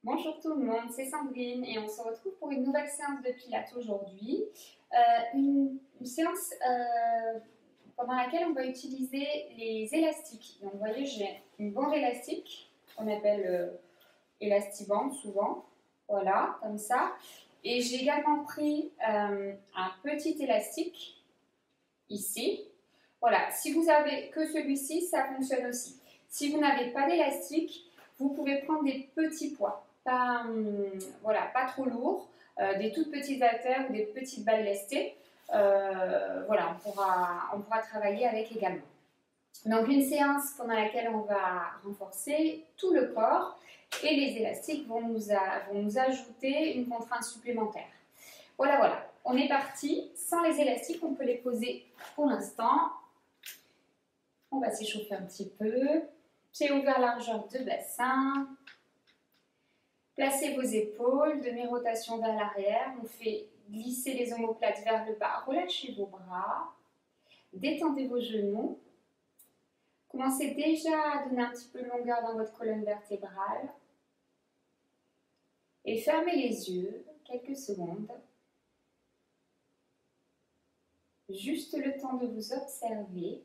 Bonjour tout le monde, c'est Sandrine et on se retrouve pour une nouvelle séance de pilates aujourd'hui. Une séance pendant laquelle on va utiliser les élastiques. Donc vous voyez, j'ai une bande élastique qu'on appelle élastibande souvent. Voilà, comme ça. Et j'ai également pris un petit élastique ici. Voilà, si vous avez que celui-ci, ça fonctionne aussi. Si vous n'avez pas d'élastique, vous pouvez prendre des petits poids, pas, voilà, pas trop lourds, des toutes petites haltères ou des petites balles lestées. Voilà, on pourra travailler avec également. Donc une séance pendant laquelle on va renforcer tout le corps et les élastiques vont nous ajouter une contrainte supplémentaire. Voilà, voilà, on est parti. Sans les élastiques, on peut les poser pour l'instant. On va s'échauffer un petit peu. Pieds ouverts, largeur de bassin. Placez vos épaules, demi-rotation vers l'arrière. On fait glisser les omoplates vers le bas. Relâchez vos bras. Détendez vos genoux. Commencez déjà à donner un petit peu de longueur dans votre colonne vertébrale. Et fermez les yeux quelques secondes. Juste le temps de vous observer.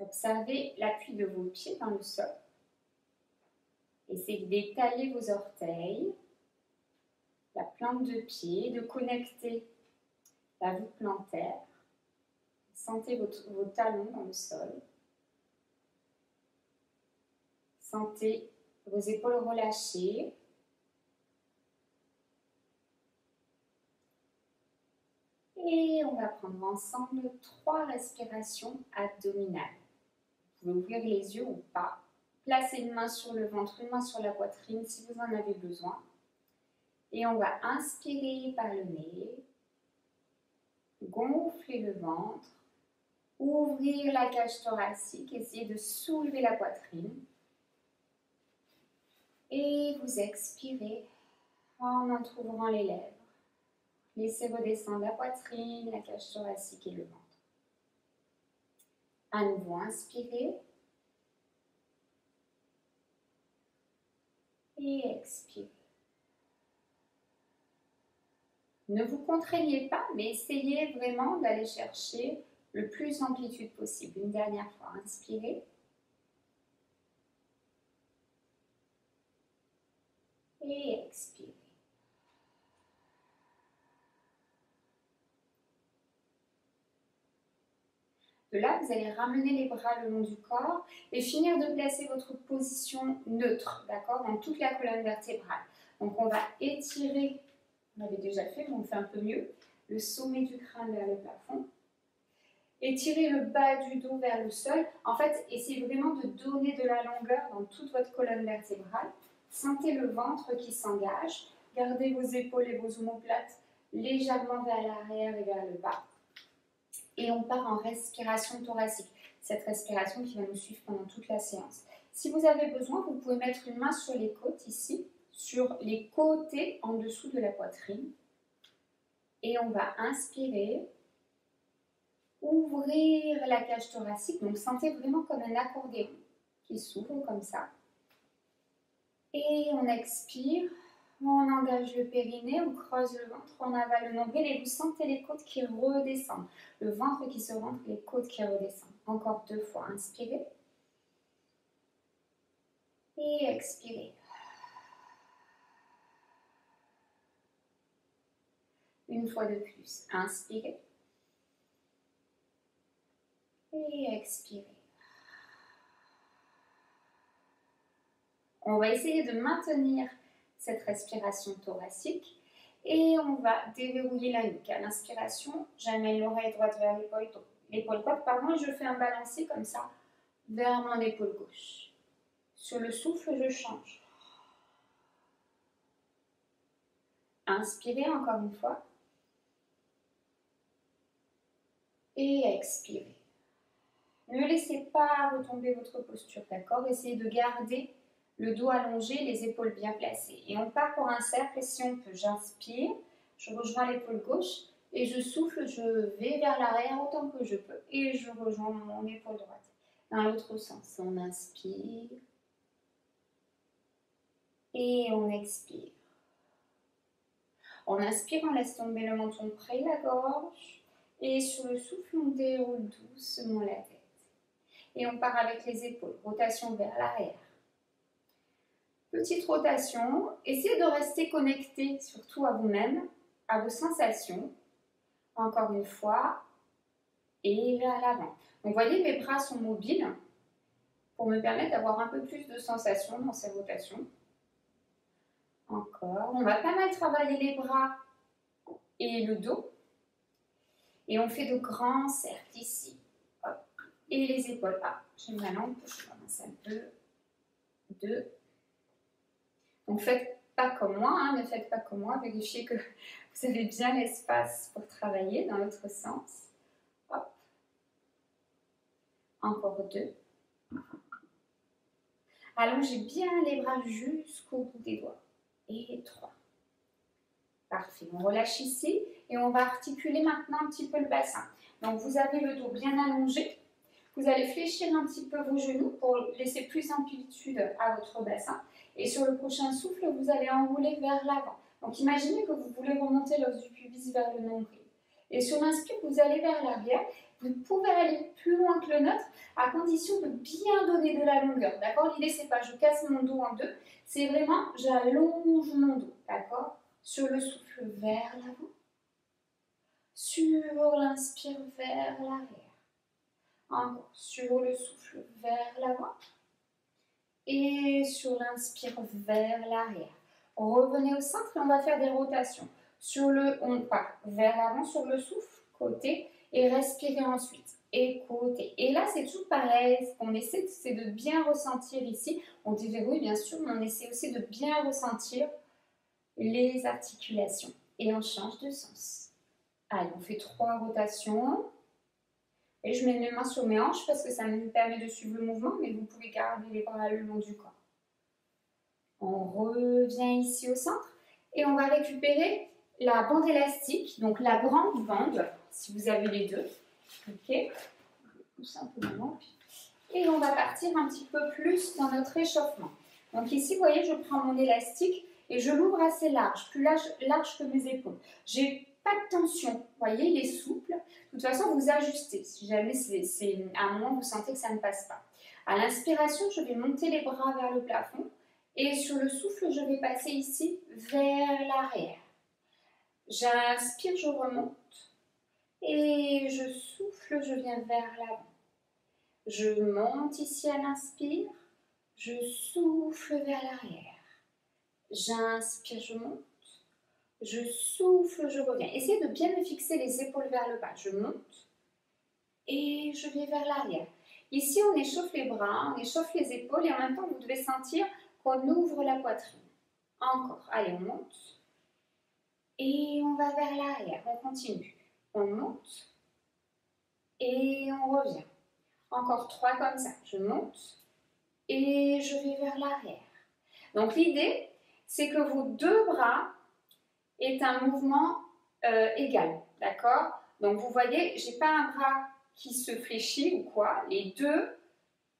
Observez l'appui de vos pieds dans le sol. Essayez d'étaler vos orteils, la plante de pied, de connecter la voûte plantaire. Sentez vos talons dans le sol. Sentez vos épaules relâchées. Et on va prendre ensemble 3 respirations abdominales. Vous pouvez ouvrir les yeux ou pas. Placez une main sur le ventre, une main sur la poitrine si vous en avez besoin. Et on va inspirer par le nez. Gonfler le ventre. Ouvrir la cage thoracique. Essayez de soulever la poitrine. Et vous expirez en entrouvrant les lèvres. Laissez redescendre la poitrine, la cage thoracique et le ventre. À nouveau, inspirez. Et expirez. Ne vous contraignez pas, mais essayez vraiment d'aller chercher le plus d'amplitude possible. Une dernière fois, inspirez. Et expirez. De là, vous allez ramener les bras le long du corps et finir de placer votre position neutre, d'accord, dans toute la colonne vertébrale. Donc, on va étirer, on l'avait déjà fait, mais on fait un peu mieux, le sommet du crâne vers le plafond. Étirez le bas du dos vers le sol. En fait, essayez vraiment de donner de la longueur dans toute votre colonne vertébrale. Sentez le ventre qui s'engage. Gardez vos épaules et vos omoplates légèrement vers l'arrière et vers le bas. Et on part en respiration thoracique. Cette respiration qui va nous suivre pendant toute la séance. Si vous avez besoin, vous pouvez mettre une main sur les côtes ici, sur les côtés en dessous de la poitrine. Et on va inspirer. Ouvrir la cage thoracique, donc sentez vraiment comme un accordéon qui s'ouvre comme ça. Et on expire, on engage le périnée, on creuse le ventre, on avale le nombril et vous sentez les côtes qui redescendent. Le ventre qui se rentre, les côtes qui redescendent. Encore 2 fois, inspirez. Et expirez. Une fois de plus, inspirez. Et expirez. On va essayer de maintenir cette respiration thoracique et on va déverrouiller la nuque. À l'inspiration, j'amène l'oreille droite vers l'épaule droite, et je fais un balancier comme ça vers mon épaule gauche. Sur le souffle, je change. Inspirez encore une fois. Et expirez. Ne laissez pas retomber votre posture, d'accord? Essayez de garder le dos allongé, les épaules bien placées. Et on part pour un cercle, si on peut. J'inspire, je rejoins l'épaule gauche et je souffle, je vais vers l'arrière autant que je peux. Et je rejoins mon épaule droite. Dans l'autre sens, on inspire et on expire. On inspire, on laisse tomber le menton près de la gorge et sur le souffle, on déroule doucement la tête. Et on part avec les épaules, rotation vers l'arrière. Petite rotation, essayez de rester connecté surtout à vous-même, à vos sensations. Encore une fois, et vers l'avant. Donc, vous voyez, mes bras sont mobiles pour me permettre d'avoir un peu plus de sensations dans ces rotations. Encore. On va pas mal travailler les bras et le dos. Et on fait de grands cercles ici. Hop. Et les épaules. Ah, j'ai ma lampe, je commence un peu. 2. Donc, faites pas comme moi, hein, ne faites pas comme moi. Vérifiez que vous avez bien l'espace pour travailler dans l'autre sens. Hop. Encore 2. Allongez bien les bras jusqu'au bout des doigts. Et 3. Parfait. On relâche ici et on va articuler maintenant un petit peu le bassin. Donc, vous avez le dos bien allongé. Vous allez fléchir un petit peu vos genoux pour laisser plus d'amplitude à votre bassin. Et sur le prochain souffle, vous allez enrouler vers l'avant. Donc, imaginez que vous voulez remonter l'os du pubis vers le nombril. Et sur l'inspire, vous allez vers l'arrière. Vous pouvez aller plus loin que le nôtre à condition de bien donner de la longueur. D'accord? L'idée, c'est pas je casse mon dos en deux. C'est vraiment j'allonge mon dos. D'accord? Sur le souffle vers l'avant. Sur l'inspire vers l'arrière. Encore sur le souffle vers l'avant. Et sur l'inspire vers l'arrière. Revenez au centre et on va faire des rotations. On part vers l'avant sur le souffle, côté, et respirez ensuite. Et côté. Et là, c'est tout pareil. Ce qu'on essaie, c'est de bien ressentir ici. On déverrouille bien sûr, mais on essaie aussi de bien ressentir les articulations. Et on change de sens. Allez, on fait 3 rotations. Et je mets mes mains sur mes hanches parce que ça me permet de suivre le mouvement, mais vous pouvez garder les bras le long du corps. On revient ici au centre et on va récupérer la bande élastique, donc la grande bande, si vous avez les deux. Ok, tout simplement. Et on va partir un petit peu plus dans notre échauffement. Donc ici, vous voyez, je prends mon élastique et je l'ouvre assez large, plus large que mes épaules. J'ai pas de tension, vous voyez, il est souple. De toute façon, vous ajustez. Si jamais à un moment vous sentez que ça ne passe pas. À l'inspiration, je vais monter les bras vers le plafond et sur le souffle, je vais passer ici vers l'arrière. J'inspire, je remonte et je souffle, je viens vers l'avant. Je monte ici à l'inspire, je souffle vers l'arrière. J'inspire, je monte. Je souffle, je reviens. Essayez de bien me fixer les épaules vers le bas. Je monte et je vais vers l'arrière. Ici, on échauffe les bras, on échauffe les épaules et en même temps, vous devez sentir qu'on ouvre la poitrine. Encore. Allez, on monte. Et on va vers l'arrière. On continue. On monte et on revient. Encore 3 comme ça. Je monte et je vais vers l'arrière. Donc, l'idée, c'est que vos 2 bras est un mouvement égal, d'accord? Donc vous voyez, j'ai pas un bras qui se fléchit ou quoi, les 2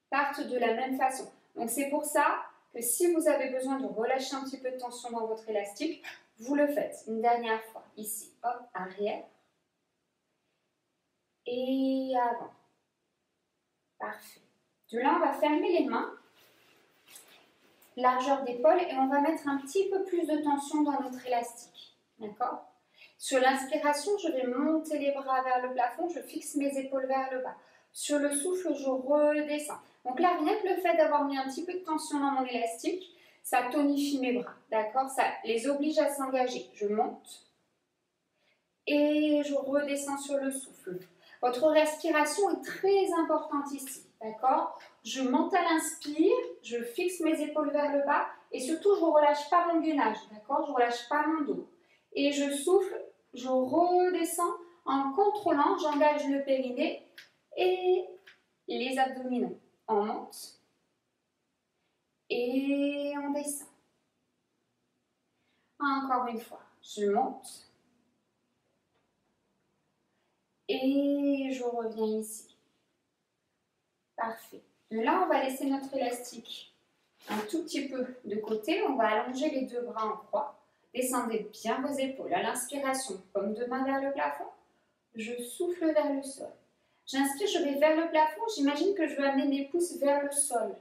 partent de la même façon. Donc c'est pour ça que si vous avez besoin de relâcher un petit peu de tension dans votre élastique, vous le faites une dernière fois, ici, hop, arrière et avant. Parfait. De là, on va fermer les mains, largeur d'épaule, et on va mettre un petit peu plus de tension dans notre élastique, d'accord? Sur l'inspiration, je vais monter les bras vers le plafond, je fixe mes épaules vers le bas. Sur le souffle, je redescends. Donc là, rien que le fait d'avoir mis un petit peu de tension dans mon élastique, ça tonifie mes bras, d'accord? Ça les oblige à s'engager. Je monte et je redescends sur le souffle. Votre respiration est très importante ici, d'accord? Je monte à l'inspire, je fixe mes épaules vers le bas et surtout, je ne relâche pas mon gainage, d'accord? Je ne relâche pas mon dos. Et je souffle, je redescends en contrôlant, j'engage le périnée et les abdominaux. On monte et on descend. Encore une fois, je monte et je reviens ici. Parfait. De là, on va laisser notre élastique un tout petit peu de côté. On va allonger les deux bras en croix. Descendez bien vos épaules. À l'inspiration, paume de main vers le plafond. Je souffle vers le sol. J'inspire, je vais vers le plafond. J'imagine que je vais amener mes pouces vers le sol.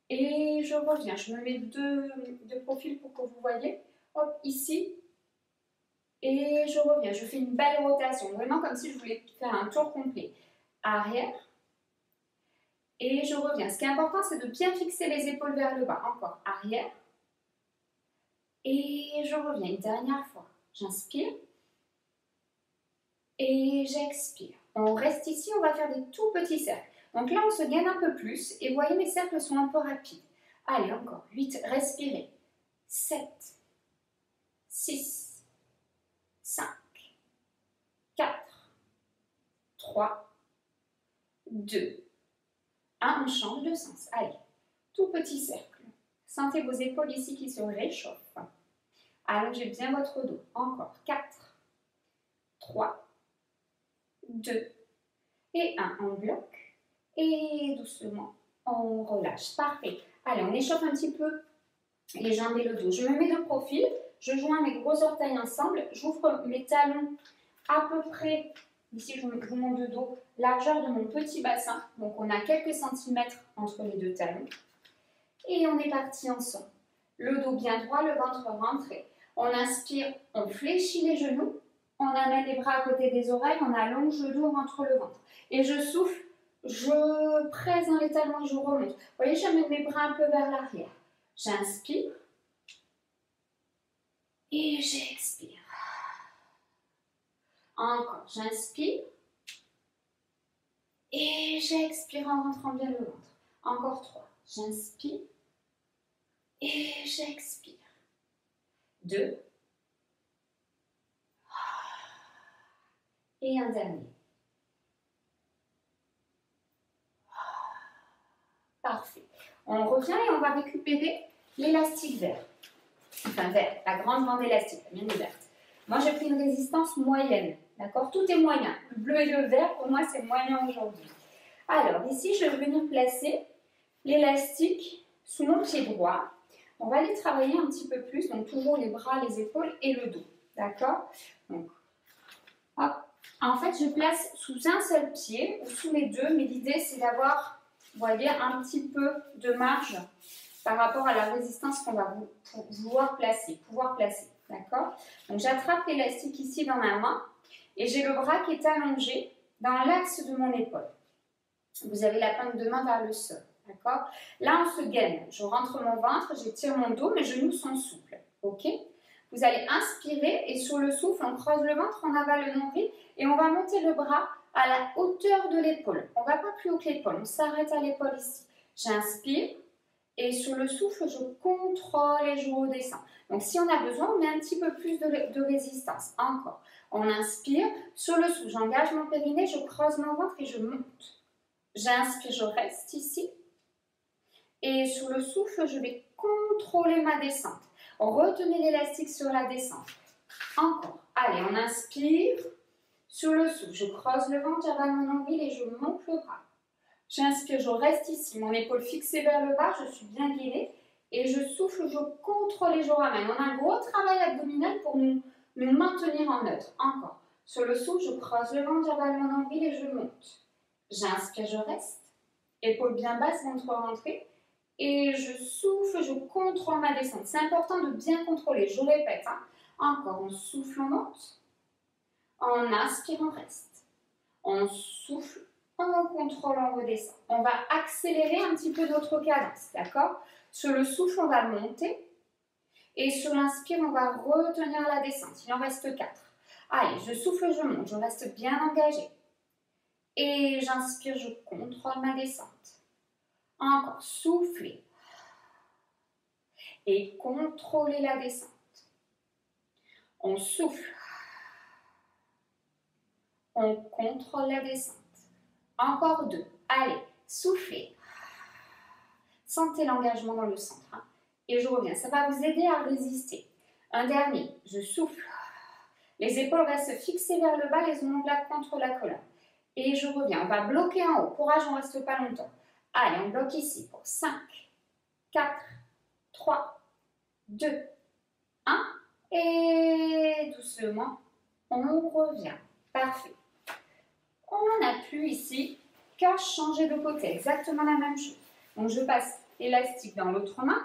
Et je reviens. Je me mets de profil pour que vous voyez. Hop, ici. Et je reviens. Je fais une belle rotation. Vraiment comme si je voulais faire un tour complet. Arrière. Et je reviens. Ce qui est important, c'est de bien fixer les épaules vers le bas. Encore. Arrière. Et je reviens. Une dernière fois. J'inspire. Et j'expire. On reste ici. On va faire des tout petits cercles. Donc là, on se gaine un peu plus. Et vous voyez, mes cercles sont un peu rapides. Allez, encore. 8. Respirez. 7. 6. 5. 4. 3. 2. 1, on change de sens. Allez, tout petit cercle. Sentez vos épaules ici qui se réchauffent. Allongez bien votre dos. Encore. 4, 3, 2 et 1. On bloque. Et doucement, on relâche. Parfait. Allez, on échauffe un petit peu les jambes et le dos. Je me mets de profil. Je joins mes gros orteils ensemble. J'ouvre mes talons à peu près... Ici, je vous montre de dos, largeur de mon petit bassin. Donc, on a quelques centimètres entre les deux talons. Et on est parti ensemble. Le dos bien droit, le ventre rentré. On inspire, on fléchit les genoux. On amène les bras à côté des oreilles. On allonge le dos, on rentre le ventre. Et je souffle, je presse dans les talons et je remonte. Vous voyez, j'amène mes bras un peu vers l'arrière. J'inspire. Et j'expire. Encore, j'inspire. Et j'expire en rentrant bien le ventre. Encore 3. J'inspire. Et j'expire. 2. Et un dernier. Parfait. On revient et on va récupérer l'élastique vert. Enfin vert, la grande bande élastique, la mienne est verte. Moi, j'ai pris une résistance moyenne. D'accord? Tout est moyen. Le bleu et le vert, pour moi, c'est moyen aujourd'hui. Alors, ici, je vais venir placer l'élastique sous mon pied droit. On va aller travailler un petit peu plus. Donc, toujours les bras, les épaules et le dos. D'accord? Donc, hop. En fait, je place sous un seul pied ou sous les deux. Mais l'idée, c'est d'avoir, vous voyez, un petit peu de marge par rapport à la résistance qu'on va pouvoir placer. D'accord? Donc, j'attrape l'élastique ici dans ma main et j'ai le bras qui est allongé dans l'axe de mon épaule. Vous avez la pointe de main vers le sol. D'accord? Là, on se gaine. Je rentre mon ventre, j'étire mon dos, mes genoux sont souples. Ok? Vous allez inspirer et sur le souffle, on creuse le ventre, on avale le nombril et on va monter le bras à la hauteur de l'épaule. On ne va pas plus haut que l'épaule, on s'arrête à l'épaule ici. J'inspire. Et sur le souffle, je contrôle et je redescends. Donc, si on a besoin, on met un petit peu plus de résistance. Encore. On inspire. Sur le souffle, j'engage mon périnée, je creuse mon ventre et je monte. J'inspire, je reste ici. Et sur le souffle, je vais contrôler ma descente. Retenez l'élastique sur la descente. Encore. Allez, on inspire. Sur le souffle, je creuse le ventre, j'avale mon nombril et je monte le bras. J'inspire, je reste ici, mon épaule fixée vers le bas, je suis bien gainée. Et je souffle, je contrôle et je ramène. On a un gros travail abdominal pour nous maintenir en neutre. Encore. Sur le souffle, je creuse le ventre, j'avale mon nombril et je monte. J'inspire, je reste. Épaule bien basse, ventre rentré. Et je souffle, je contrôle ma descente. C'est important de bien contrôler. Je répète. Encore, on souffle, on monte. On inspire, on reste. On souffle. On contrôle, on redescend. On va accélérer un petit peu notre cadence, d'accord? Sur le souffle, on va monter. Et sur l'inspire, on va retenir la descente. Il en reste 4. Allez, je souffle, je monte. Je reste bien engagée. Et j'inspire, je contrôle ma descente. Encore, soufflez. Et contrôlez la descente. On souffle. On contrôle la descente. Encore 2. Allez, soufflez. Sentez l'engagement dans le centre. Et je reviens. Ça va vous aider à résister. Un dernier. Je souffle. Les épaules restent fixées vers le bas, les omoplates contre la colonne. Et je reviens. On va bloquer en haut. Courage, on ne reste pas longtemps. Allez, on bloque ici pour 5, 4, 3, 2, 1. Et doucement, on revient. Parfait. On n'a plus ici qu'à changer de côté. Exactement la même chose. Donc, je passe l'élastique dans l'autre main.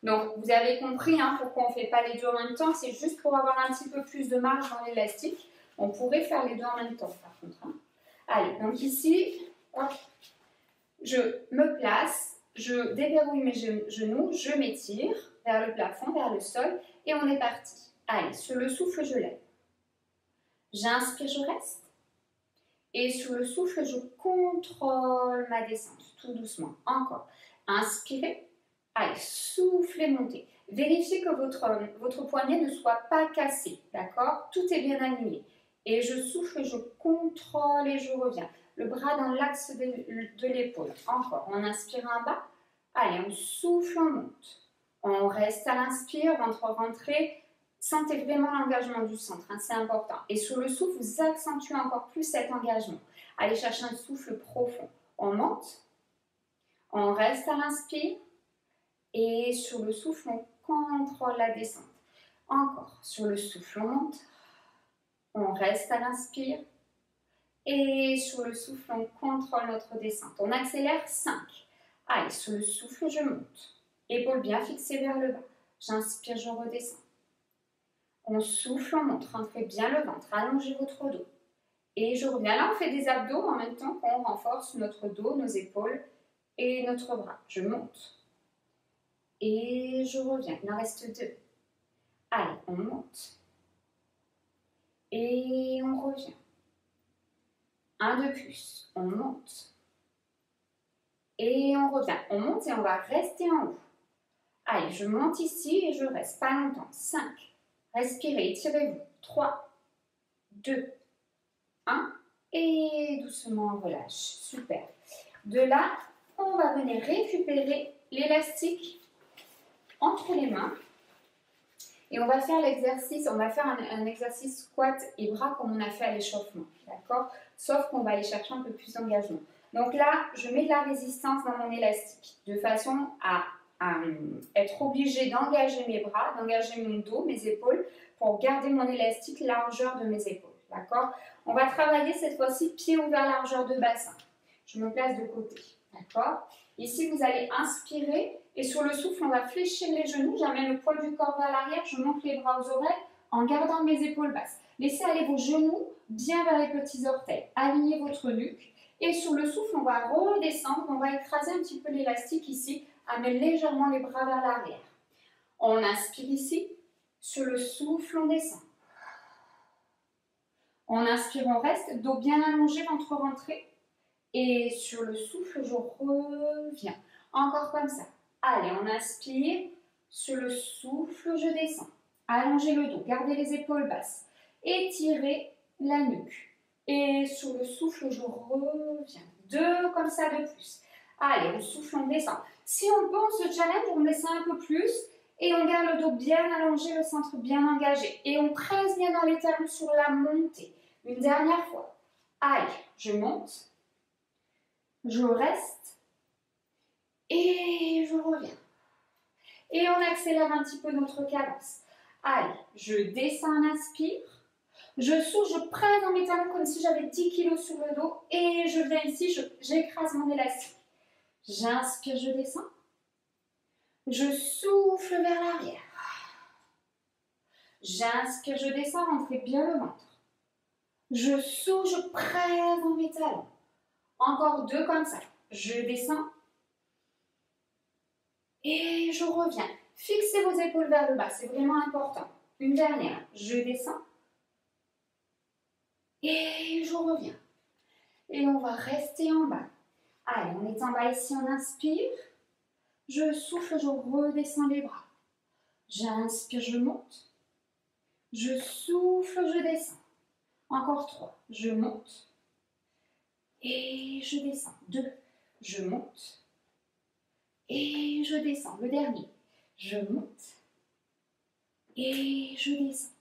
Donc, vous avez compris pourquoi on ne fait pas les deux en même temps. C'est juste pour avoir un petit peu plus de marge dans l'élastique. On pourrait faire les deux en même temps, par contre. Allez, donc ici, hop, je me place, je déverrouille mes genoux, je m'étire vers le plafond, vers le sol, et on est parti. Allez, sur le souffle, je lève. J'inspire, je reste. Et sur le souffle, je contrôle ma descente, tout doucement. Encore. Inspirez. Allez, soufflez, montez. Vérifiez que votre poignet ne soit pas cassé, d'accord? Tout est bien aligné. Et je souffle, je contrôle et je reviens. Le bras dans l'axe de l'épaule. Encore. On inspire en bas. Allez, on souffle, on monte. On reste à l'inspire, ventre rentré. Sentez vraiment l'engagement du centre, c'est important. Et sur le souffle, vous accentuez encore plus cet engagement. Allez chercher un souffle profond. On monte. On reste à l'inspire. Et sur le souffle, on contrôle la descente. Encore. Sur le souffle, on monte. On reste à l'inspire. Et sur le souffle, on contrôle notre descente. On accélère 5. Allez, sur le souffle, je monte. Épaules bien fixées vers le bas. J'inspire, je redescends. On souffle, on monte. Rentrez bien le ventre. Allongez votre dos. Et je reviens. Là, on fait des abdos en même temps qu'on renforce notre dos, nos épaules et notre bras. Je monte. Et je reviens. Il en reste 2. Allez, on monte. Et on revient. 1 de plus. On monte. Et on revient. On monte et on va rester en haut. Allez, je monte ici et je reste pas longtemps. 5. Respirez, étirez-vous. 3, 2, 1. Et doucement, on relâche. Super. De là, on va venir récupérer l'élastique entre les mains. Et on va faire l'exercice, on va faire un exercice squat et bras comme on a fait à l'échauffement, d'accord? Sauf qu'on va aller chercher un peu plus d'engagement. Donc là, je mets de la résistance dans mon élastique, de façon à être obligée d'engager mes bras, d'engager mon dos, mes épaules, pour garder mon élastique largeur de mes épaules, d'accord? On va travailler cette fois-ci pied ouvert, largeur de bassin. Je me place de côté, d'accord? Ici, vous allez inspirer et sur le souffle, on va fléchir les genoux. J'amène le poids du corps vers l'arrière, je monte les bras aux oreilles en gardant mes épaules basses. Laissez aller vos genoux bien vers les petits orteils. Alignez votre nuque. Et sur le souffle, on va redescendre, on va écraser un petit peu l'élastique ici. Amène légèrement les bras vers l'arrière. On inspire ici. Sur le souffle, on descend. On inspire, on reste. Dos bien allongé, ventre rentré. Et sur le souffle, je reviens. Encore comme ça. Allez, on inspire. Sur le souffle, je descends. Allongez le dos. Gardez les épaules basses. Étirez la nuque. Et sur le souffle, je reviens. 2 comme ça de plus. Allez, on souffle, on descend. Si on peut, on se challenge, on descend un peu plus. Et on garde le dos bien allongé, le centre bien engagé. Et on presse bien dans les talons sur la montée. Une dernière fois. Allez, je monte. Je reste. Et je reviens. Et on accélère un petit peu notre cadence. Allez, je descends, inspire. Je souffle, je presse dans mes talons comme si j'avais 10 kg sur le dos. Et je viens ici, j'écrase mon élastique. J'inspire, je descends. Je souffle vers l'arrière. J'inspire, je descends, rentrez bien le ventre. Je souffle, je presse dans mes talons. Encore 2 comme ça. Je descends. Et je reviens. Fixez vos épaules vers le bas, c'est vraiment important. Une dernière. Je descends. Et je reviens. Et on va rester en bas. Allez, on est en bas ici, on inspire. Je souffle, je redescends les bras. J'inspire, je monte. Je souffle, je descends. Encore 3. Je monte. Et je descends. 2. Je monte. Et je descends. Le dernier. Je monte. Et je descends.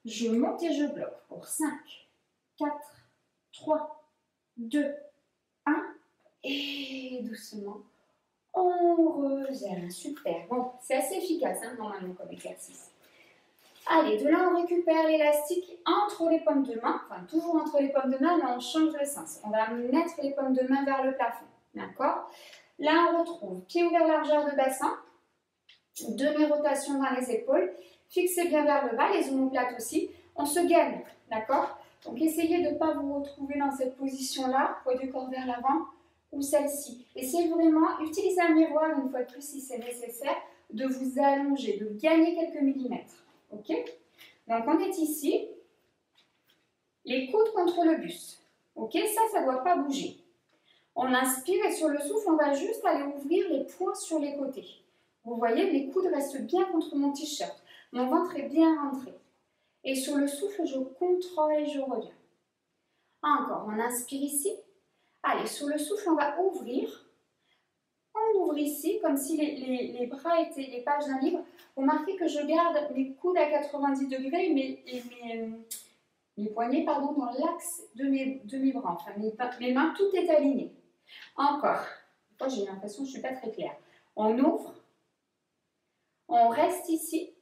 Je monte et je bloque pour 5, 4, 3, 2, 1. Et doucement, on revient. Super. Bon, c'est assez efficace, hein, normalement, comme exercice. Allez, de là, on récupère l'élastique entre les paumes de main. Enfin, toujours entre les paumes de main, mais on change le sens. On va mettre les paumes de main vers le plafond. D'accord? Là, on retrouve pied ouvert, largeur de bassin. Demi-rotation dans les épaules. Fixez bien vers le bas, les omoplates aussi. On se gaine. D'accord? Donc, essayez de ne pas vous retrouver dans cette position-là, poids du corps vers l'avant, ou celle-ci. Essayez vraiment, utilisez un miroir une fois de plus si c'est nécessaire, de vous allonger, de gagner quelques millimètres. Ok? Donc on est ici, les coudes contre le buste. Ok? Ça ne doit pas bouger. On inspire et sur le souffle, on va juste aller ouvrir les poings sur les côtés. Vous voyez, les coudes restent bien contre mon t-shirt. Mon ventre est bien rentré. Et sur le souffle, je contrôle et je reviens. Encore, on inspire ici. Allez, sur le souffle, on va ouvrir. On ouvre ici, comme si les bras étaient les pages d'un livre. Remarquez que je garde mes coudes à 90 degrés et mes poignets pardon, dans l'axe de mes bras. Enfin, mes mains, tout est aligné. Encore. Moi, j'ai l'impression que je ne suis pas très claire. On ouvre. On reste ici.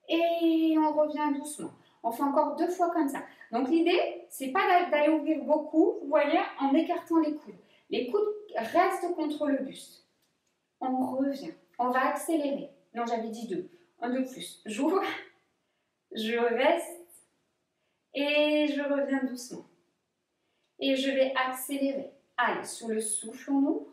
Et on revient doucement. On fait encore 2 fois comme ça. Donc l'idée, c'est pas d'aller ouvrir beaucoup, vous voyez, en écartant les coudes. Les coudes restent contre le buste. On revient. On va accélérer. Non, j'avais dit 2. Un de plus. J'ouvre, je reste et je reviens doucement. Et je vais accélérer. Allez, sur le souffle, on ouvre.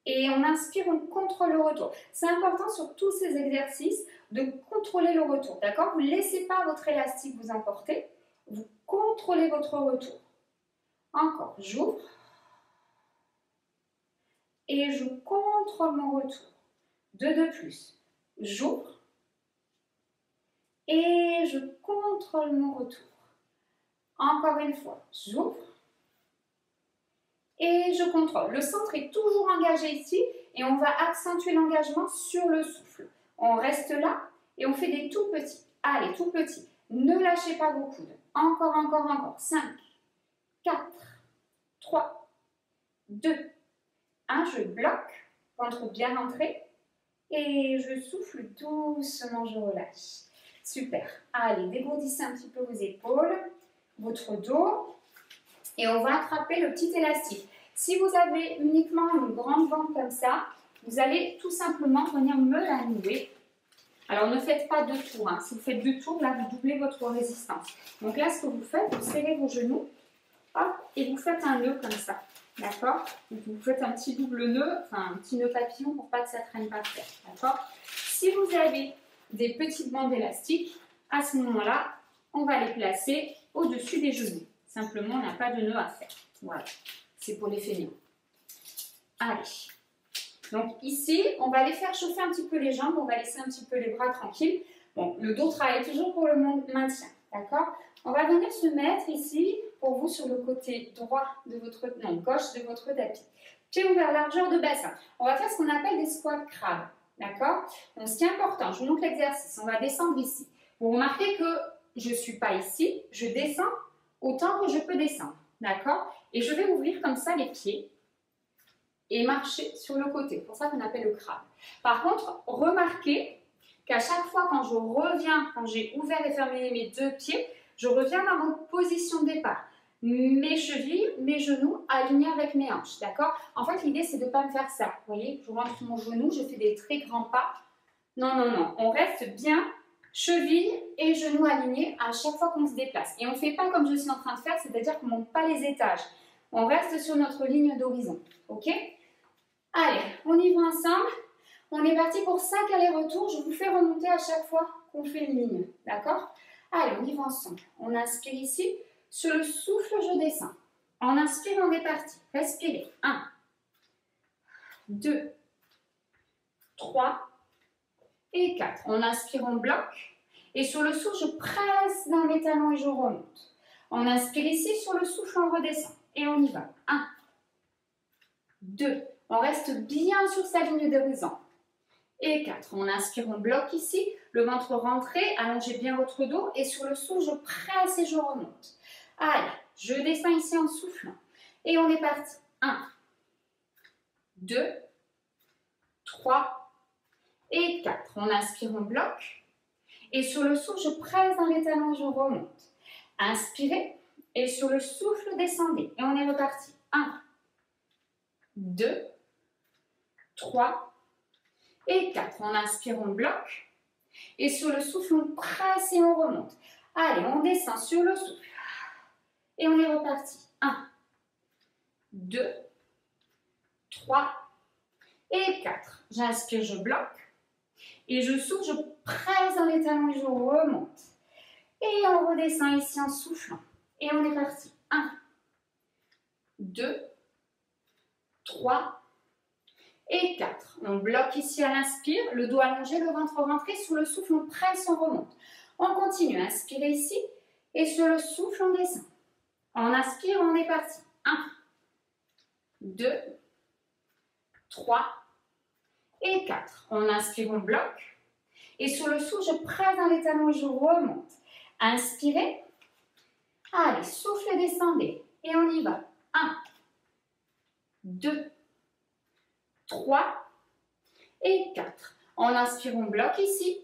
Et on inspire, on contrôle le retour. C'est important sur tous ces exercices de contrôler le retour. D'accord? Vous ne laissez pas votre élastique vous emporter. Vous contrôlez votre retour. Encore, j'ouvre. Et je contrôle mon retour. 2 de plus. J'ouvre. Et je contrôle mon retour. Encore une fois, j'ouvre. Et je contrôle. Le centre est toujours engagé ici et on va accentuer l'engagement sur le souffle. On reste là et on fait des tout petits. Allez, tout petits. Ne lâchez pas vos coudes. Encore, encore, encore. 5, 4, 3, 2, 1. Je bloque. Ventre bien rentré. Et je souffle doucement, je relâche. Super. Allez, dégourdissez un petit peu vos épaules, votre dos. Et on va attraper le petit élastique. Si vous avez uniquement une grande bande comme ça, vous allez tout simplement venir me la nouer. Alors ne faites pas 2 tours. Hein. Si vous faites 2 tours, là vous doublez votre résistance. Donc là, ce que vous faites, vous serrez vos genoux, hop, et vous faites un nœud comme ça. D'accord? Vous faites un petit double nœud, enfin un petit nœud papillon pour pas que ça traîne par terre. D'accord? Si vous avez des petites bandes élastiques, à ce moment-là, on va les placer au-dessus des genoux. Simplement, on n'a pas de nœud à faire. Voilà, c'est pour les fainéants. Allez. Donc ici, on va aller faire chauffer un petit peu les jambes, on va laisser un petit peu les bras tranquilles. Bon, le dos travaille toujours pour le maintien, d'accord? On va venir se mettre ici, pour vous, sur le côté droit de votre, non, gauche de votre tapis. Pied ouvert, largeur de bassin. On va faire ce qu'on appelle des squats crabes, d'accord? Donc ce qui est important, je vous montre l'exercice, on va descendre ici. Vous remarquez que je ne suis pas ici, je descends autant que je peux descendre, d'accord? Et je vais ouvrir comme ça les pieds et marcher sur le côté. C'est pour ça qu'on appelle le crabe. Par contre, remarquez qu'à chaque fois quand je reviens, quand j'ai ouvert et fermé mes 2 pieds, je reviens dans mon position de départ. Mes chevilles, mes genoux alignés avec mes hanches, d'accord? En fait, l'idée, c'est de ne pas me faire ça. Vous voyez, je rentre mon genou, je fais des très grands pas. Non, non, non. On reste bien cheville et genoux alignés à chaque fois qu'on se déplace. Et on ne fait pas comme je suis en train de faire, c'est-à-dire qu'on ne monte pas les étages. On reste sur notre ligne d'horizon. Ok? Allez, on y va ensemble. On est parti pour 5 allers-retours. Je vous fais remonter à chaque fois qu'on fait une ligne. D'accord? Allez, on y va ensemble. On inspire ici. Sur le souffle, je descends. En inspirant, on est parti. Respirez. 1, 2, 3 et 4. On inspire, on bloque. Et sur le souffle, je presse dans mes talons et je remonte. On inspire ici. Sur le souffle, on redescend. Et on y va. 1, 2. On reste bien sur sa ligne d'horizon. Et 4. On inspire, on bloque ici. Le ventre rentré. Allongez bien votre dos. Et sur le souffle, je presse et je remonte. Allez, je descends ici en soufflant. Et on est parti. 1, 2, 3 et 4. On inspire, on bloque. Et sur le souffle, je presse dans les talons et je remonte. Inspirez. Et sur le souffle, descendez. Et on est reparti. 1, 2, 3 et 4. On inspire, on bloque. Et sur le souffle, on presse et on remonte. Allez, on descend sur le souffle. Et on est reparti. 1, 2, 3 et 4. J'inspire, je bloque. Et je souffle, je presse dans les talons et je remonte. Et on redescend ici en soufflant. Et on est parti. 1, 2, 3 et 4. On bloque ici à l'inspire, le dos allongé, le ventre rentré. Sur le souffle, on presse, on remonte. On continue. Inspirez ici. Et sur le souffle, on descend. On inspire, on est parti. 1, 2, 3 et 4. On inspire, on bloque. Et sur le souffle, je presse dans les talons et je remonte. Inspirez. Allez, soufflez, descendez. Et on y va. 1, 2, 3 et 4. On inspire, on bloque ici.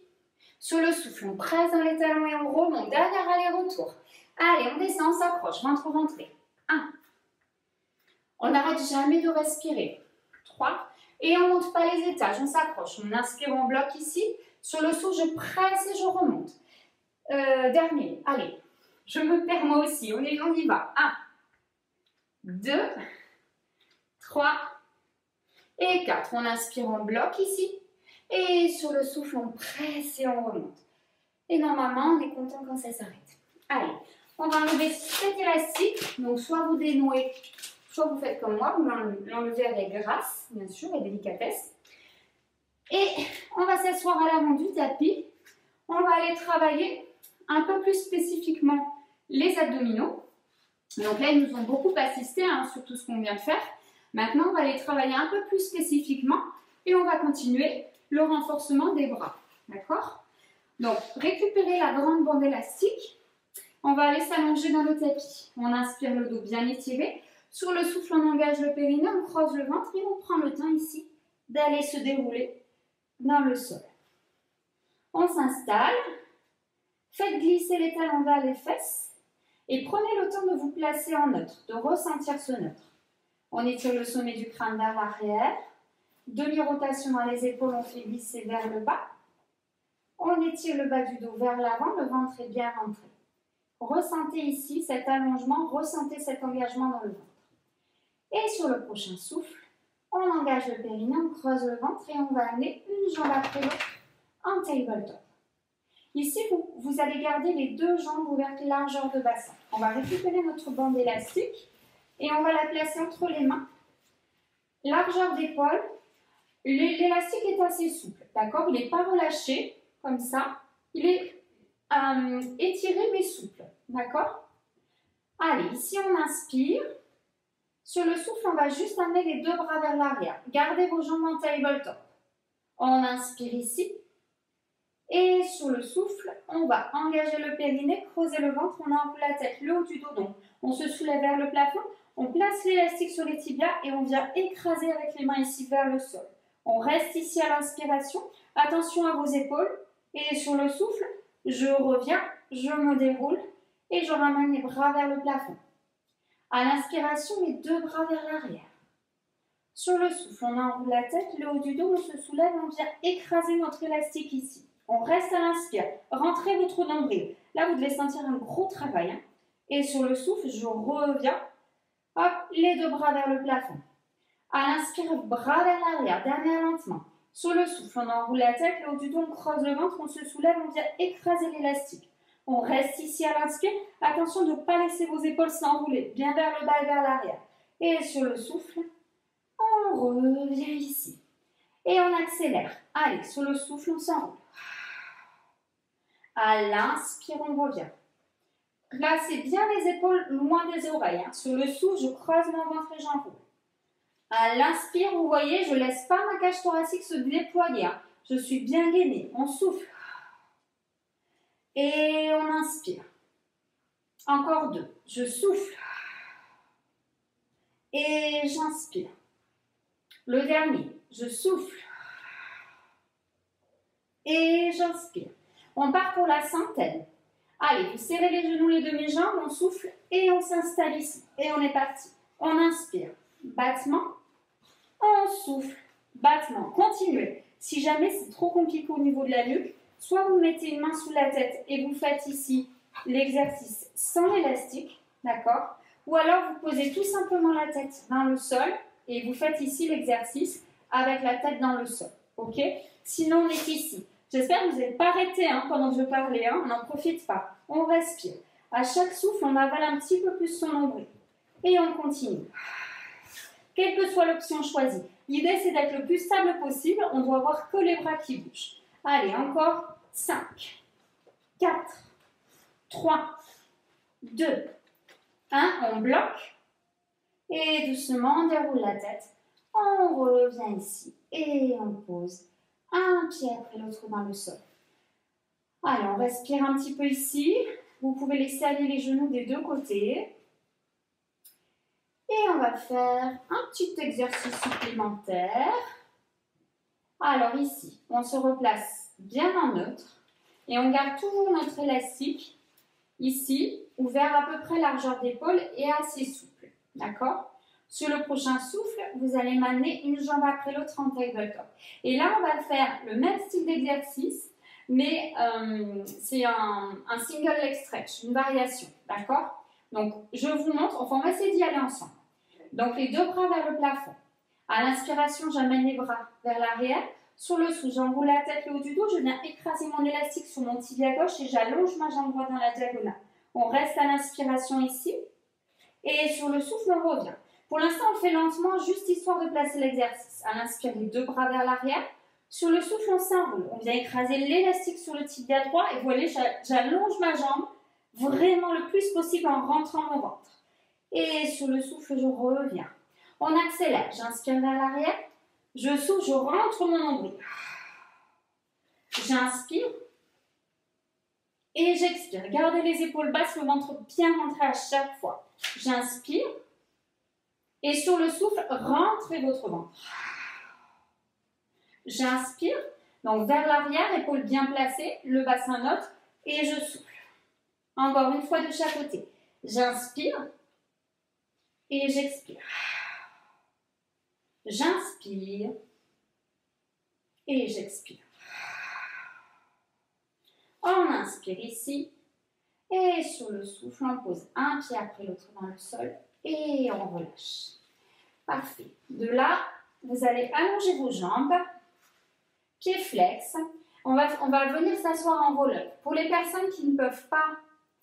Sur le souffle, on presse dans les talons et on remonte. Dernier aller-retour. Allez, on descend, on s'accroche. Ventre rentré. 1. On n'arrête jamais de respirer. 3. Et on ne monte pas les étages, on s'accroche. On inspire, on bloque ici. Sur le souffle, je presse et je remonte. Dernier. Allez, je me perds moi aussi. On y va. 1, 2, 3 et 4. On inspire, on bloque ici. Et sur le souffle, on presse et on remonte. Et normalement, on est content quand ça s'arrête. Allez, on va enlever cet élastique. Donc, soit vous dénouez, soit vous faites comme moi, vous l'enlevez avec grâce, bien sûr, et délicatesse. Et on va s'asseoir à l'avant du tapis. On va aller travailler un peu plus spécifiquement les abdominaux. Donc là, ils nous ont beaucoup assisté sur tout ce qu'on vient de faire. Maintenant, on va aller travailler un peu plus spécifiquement et on va continuer le renforcement des bras. D'accord? Donc, récupérez la grande bande élastique. On va aller s'allonger dans le tapis. On inspire, le dos bien étiré. Sur le souffle, on engage le périnée, on creuse le ventre et on prend le temps ici d'aller se dérouler dans le sol. On s'installe. Faites glisser les talons vers les fesses et prenez le temps de vous placer en neutre, de ressentir ce neutre. On étire le sommet du crâne vers l'arrière. Demi-rotation dans les épaules, on fait glisser vers le bas. On étire le bas du dos vers l'avant, le ventre est bien rentré. Ressentez ici cet allongement, ressentez cet engagement dans le ventre. Et sur le prochain souffle, on engage le périnée, on creuse le ventre et on va amener une jambe après l'autre en tabletop. Ici, vous allez garder les deux jambes ouvertes largeur de bassin. On va récupérer notre bande élastique et on va la placer entre les mains. Largeur d'épaule. L'élastique est assez souple, d'accord? Il n'est pas relâché, comme ça. Il est étiré mais souple, d'accord? Allez, ici on inspire. Sur le souffle, on va juste amener les deux bras vers l'arrière. Gardez vos jambes en tabletop. On inspire ici. Et sur le souffle, on va engager le périnée, creuser le ventre, on enroule la tête, le haut du dos. Donc, on se soulève vers le plafond, on place l'élastique sur les tibias et on vient écraser avec les mains ici vers le sol. On reste ici à l'inspiration. Attention à vos épaules. Et sur le souffle, je reviens, je me déroule et je ramène les bras vers le plafond. À l'inspiration, les deux bras vers l'arrière. Sur le souffle, on enroule la tête, le haut du dos, on se soulève, on vient écraser notre élastique ici. On reste à l'inspire. Rentrez votre nombril. Là, vous devez sentir un gros travail. Et sur le souffle, je reviens. Hop, les deux bras vers le plafond. À l'inspire, bras vers l'arrière. Dernier allontement. Sur le souffle, on enroule la tête, le haut du dos, on creuse le ventre, on se soulève, on vient écraser l'élastique. On reste ici à l'inspire. Attention de ne pas laisser vos épaules s'enrouler. Bien vers le bas et vers l'arrière. Et sur le souffle, on revient ici. Et on accélère. Allez, sur le souffle, on s'enroule. À l'inspire, on revient. Placez bien les épaules loin des oreilles. Sur le souffle, je creuse mon ventre et j'enroule. À l'inspire, vous voyez, je ne laisse pas ma cage thoracique se déployer. Je suis bien gainée. On souffle. Et on inspire. Encore 2. Je souffle. Et j'inspire. Le dernier, je souffle. Et j'inspire. On part pour la centaine. Allez, vous serrez les genoux, les demi-jambes, on souffle et on s'installe ici. Et on est parti. On inspire. Battement. On souffle. Battement. Continuez. Si jamais c'est trop compliqué au niveau de la nuque, soit vous mettez une main sous la tête et vous faites ici l'exercice sans l'élastique, d'accord? Ou alors vous posez tout simplement la tête dans le sol et vous faites ici l'exercice avec la tête dans le sol, ok? Sinon on est ici. J'espère que vous n'êtes pas arrêté pendant que je parlais, on n'en profite pas. On respire. À chaque souffle, on avale un petit peu plus son nombril. Et on continue. Quelle que soit l'option choisie. L'idée, c'est d'être le plus stable possible. On doit voir que les bras qui bougent. Allez, encore 5, 4, 3, 2, 1. On bloque. Et doucement, on déroule la tête. On revient ici. Et on pose un pied après l'autre dans le sol. Allez, on respire un petit peu ici. Vous pouvez laisser aller les genoux des deux côtés. Et on va faire un petit exercice supplémentaire. Alors ici, on se replace bien en neutre. Et on garde toujours notre élastique ici, ouvert à peu près largeur d'épaule et assez souple. D'accord? Sur le prochain souffle, vous allez m'amener une jambe après l'autre en tabletop. Et là, on va faire le même style d'exercice, mais c'est un single leg stretch, une variation. D'accord? Donc, je vous montre, enfin, on va essayer d'y aller ensemble. Donc, les deux bras vers le plafond. À l'inspiration, j'amène les bras vers l'arrière. Sur le souffle, j'enroule la tête le haut du dos. Je viens écraser mon élastique sur mon tibia gauche et j'allonge ma jambe droite dans la diagonale. On reste à l'inspiration ici. Et sur le souffle, on revient. Pour l'instant, on le fait lentement, juste histoire de placer l'exercice. À l'inspire, les deux bras vers l'arrière. Sur le souffle, on s'enroule. On vient écraser l'élastique sur le tibia droit. Et vous voyez, j'allonge ma jambe vraiment le plus possible en rentrant mon ventre. Et sur le souffle, je reviens. On accélère. J'inspire vers l'arrière. Je souffle, je rentre mon nombril. J'inspire. Et j'expire. Gardez les épaules basses, le ventre bien rentré à chaque fois. J'inspire. Et sur le souffle, rentrez votre ventre. J'inspire. Donc vers l'arrière, épaules bien placées, le bassin neutre. Et je souffle. Encore une fois de chaque côté. J'inspire. Et j'expire. J'inspire. Et j'expire. On inspire ici. Et sur le souffle, on pose un pied après l'autre dans le sol. Et on relâche. Parfait. De là, vous allez allonger vos jambes. Pieds flex. On va venir s'asseoir en roll-up. Pour les personnes qui ne peuvent pas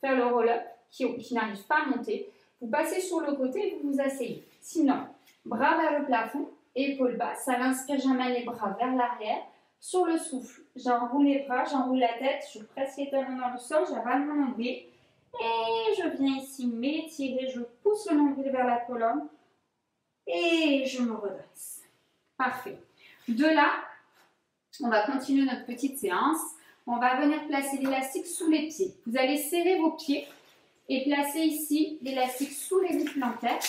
faire le roll-up, qui n'arrivent pas à monter, vous passez sur le côté et vous vous asseyez. Sinon, bras vers le plafond, épaules basses. À l'inspire, j'amène les bras vers l'arrière. Sur le souffle, j'enroule les bras, j'enroule la tête, je presse les talons dans le sol, j'avale mon nombril. Et je viens ici m'étirer, je pousse le nombril vers la colonne. Et je me redresse. Parfait. De là, on va continuer notre petite séance. On va venir placer l'élastique sous les pieds. Vous allez serrer vos pieds et placer ici l'élastique sous les deux plantaires.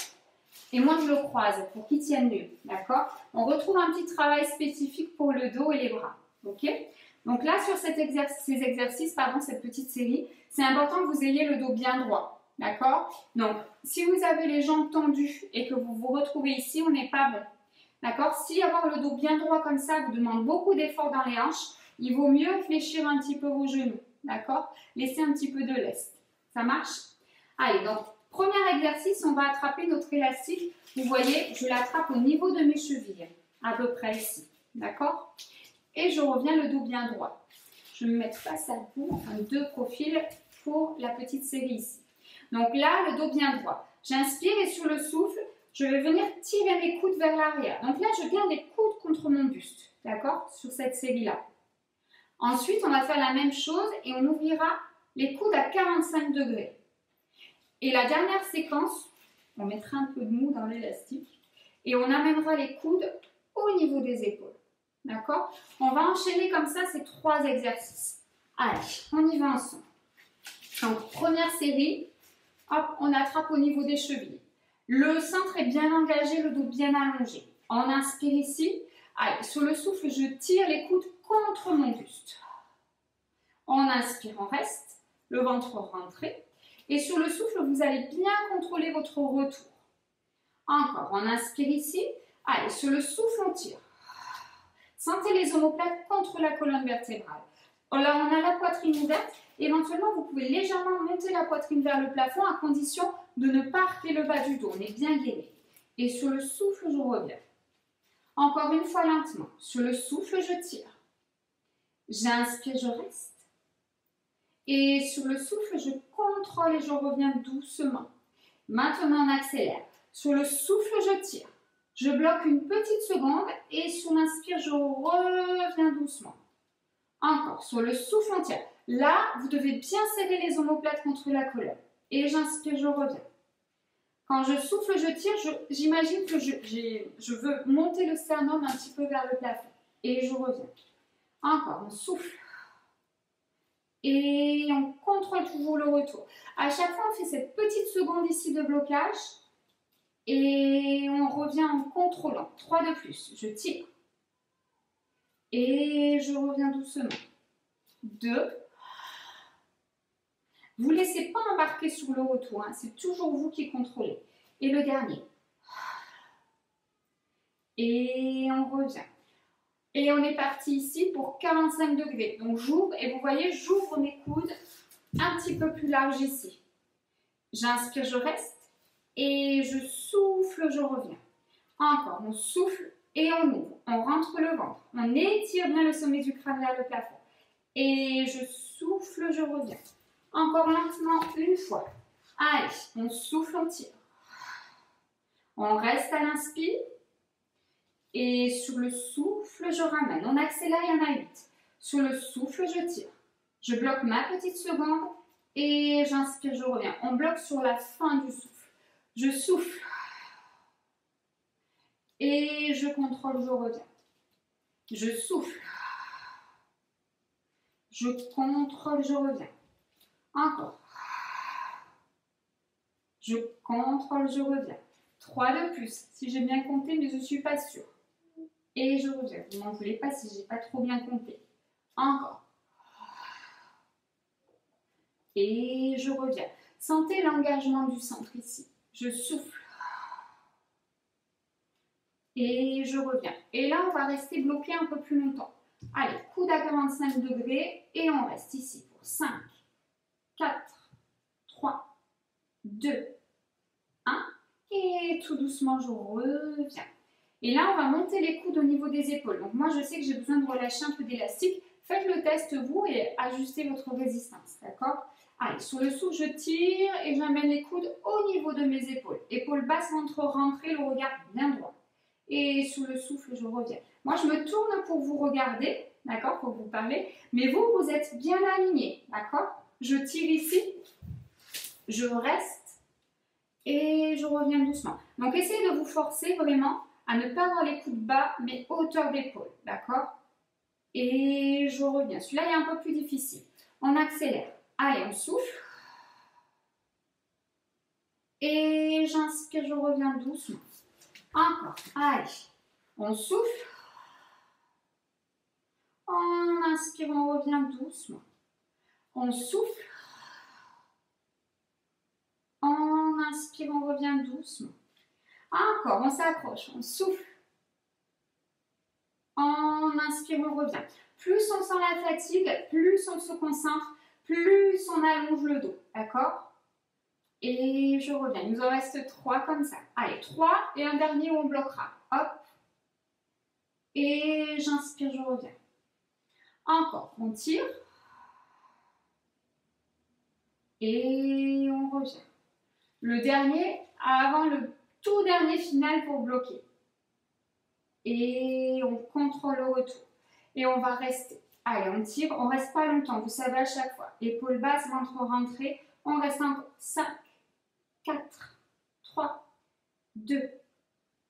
Et moi, je le croise pour qu'il tienne mieux. D'accord? On retrouve un petit travail spécifique pour le dos et les bras. Ok? Donc là, sur ces exercices, cette petite série, c'est important que vous ayez le dos bien droit. D'accord? Donc, si vous avez les jambes tendues et que vous vous retrouvez ici, on n'est pas bon. D'accord? Si avoir le dos bien droit comme ça vous demande beaucoup d'efforts dans les hanches, il vaut mieux fléchir un petit peu vos genoux. D'accord? Laissez un petit peu de lest. Ça marche? Allez, donc, premier exercice, on va attraper notre élastique. Vous voyez, je l'attrape au niveau de mes chevilles, à peu près ici. D'accord? Et je reviens le dos bien droit. Je vais me mettre face à vous, enfin deux profils pour la petite série ici. Donc là, le dos bien droit. J'inspire et sur le souffle, je vais venir tirer mes coudes vers l'arrière. Donc là, je garde les coudes contre mon buste. D'accord? Sur cette série-là. Ensuite, on va faire la même chose et on ouvrira les coudes à 45 degrés. Et la dernière séquence, on mettra un peu de mou dans l'élastique et on amènera les coudes au niveau des épaules. D'accord? On va enchaîner comme ça ces trois exercices. Allez, on y va ensemble. Donc, première série, Hop, on attrape au niveau des chevilles. Le centre est bien engagé, le dos bien allongé. On inspire ici. Allez, sur le souffle, je tire les coudes contre mon buste. On inspire, on reste. Le ventre rentré. Et sur le souffle, vous allez bien contrôler votre retour. Encore, on inspire ici. Allez, sur le souffle, on tire. Sentez les omoplates contre la colonne vertébrale. Là, on a la poitrine ouverte. Éventuellement, vous pouvez légèrement monter la poitrine vers le plafond à condition de ne pas arquer le bas du dos. On est bien gainé. Et sur le souffle, je reviens. Encore une fois lentement. Sur le souffle, je tire. J'inspire, je reste. Et sur le souffle, je contrôle et je reviens doucement. Maintenant, on accélère. Sur le souffle, je tire. Je bloque une petite seconde et sur l'inspire, je reviens doucement. Encore, sur le souffle, on tire. Là, vous devez bien serrer les omoplates contre la colonne. Et j'inspire, je reviens. Quand je souffle, je tire, j'imagine que je veux monter le sternum un petit peu vers le plafond. Et je reviens. Encore, on souffle. Et on contrôle toujours le retour. À chaque fois, on fait cette petite seconde ici de blocage. Et on revient en contrôlant. 3 de plus. Je tire. Et je reviens doucement. 2. Vous ne laissez pas embarquer sur le retour. Hein. C'est toujours vous qui contrôlez. Et le dernier. Et on revient. Et on est parti ici pour 45 degrés. Donc j'ouvre et vous voyez, j'ouvre mes coudes un petit peu plus larges ici. J'inspire, je reste. Et je souffle, je reviens. Encore, on souffle et on ouvre. On rentre le ventre. On étire bien le sommet du crâne vers le plafond. Et je souffle, je reviens. Encore lentement, une fois. Allez, on souffle, on tire. On reste à l'inspire. Et sur le souffle, je ramène. On accélère, il y en a 8. Sur le souffle, je tire. Je bloque ma petite seconde et j'inspire, je reviens. On bloque sur la fin du souffle. Je souffle. Et je contrôle, je reviens. Je souffle. Je contrôle, je reviens. Encore. Je contrôle, je reviens. 3 de plus, si j'ai bien compté, mais je ne suis pas sûre. Et je reviens. Vous m'en voulez pas si je n'ai pas trop bien compté. Encore. Et je reviens. Sentez l'engagement du centre ici. Je souffle. Et je reviens. Et là, on va rester bloqué un peu plus longtemps. Allez, coude à 45 degrés et on reste ici pour 5, 4, 3, 2, 1. Et tout doucement, je reviens. Et là, on va monter les coudes au niveau des épaules. Donc moi, je sais que j'ai besoin de relâcher un peu d'élastique. Faites le test vous et ajustez votre résistance, d'accord? Allez, sur le souffle, je tire et j'amène les coudes au niveau de mes épaules. Épaules basses, ventre rentré, le regard bien droit. Et sous le souffle, je reviens. Moi, je me tourne pour vous regarder, d'accord, pour vous parler. Mais vous, vous êtes bien alignés, d'accord? Je tire ici, je reste et je reviens doucement. Donc, essayez de vous forcer vraiment à ne pas avoir les coudes bas, mais hauteur d'épaule, d'accord? Et je reviens. Celui-là, il est un peu plus difficile. On accélère. Allez, on souffle. Et j'inspire, je reviens doucement. Encore. Allez. On souffle. On inspire, on revient doucement. On souffle. On inspire, on revient doucement. Encore, on s'accroche. On souffle. On inspire, on revient. Plus on sent la fatigue, plus on se concentre, plus on allonge le dos. D'accord? Et je reviens. Il nous en reste 3 comme ça. Allez, 3 et un dernier où on bloquera. Hop. Et j'inspire, je reviens. Encore, on tire. Et on revient. Le dernier, avant le tout dernier final pour bloquer. Et on contrôle le retour. Et on va rester. Allez, on tire, on ne reste pas longtemps, vous savez à chaque fois. Épaules basses, ventre rentré. On reste encore 5, 4, 3, 2,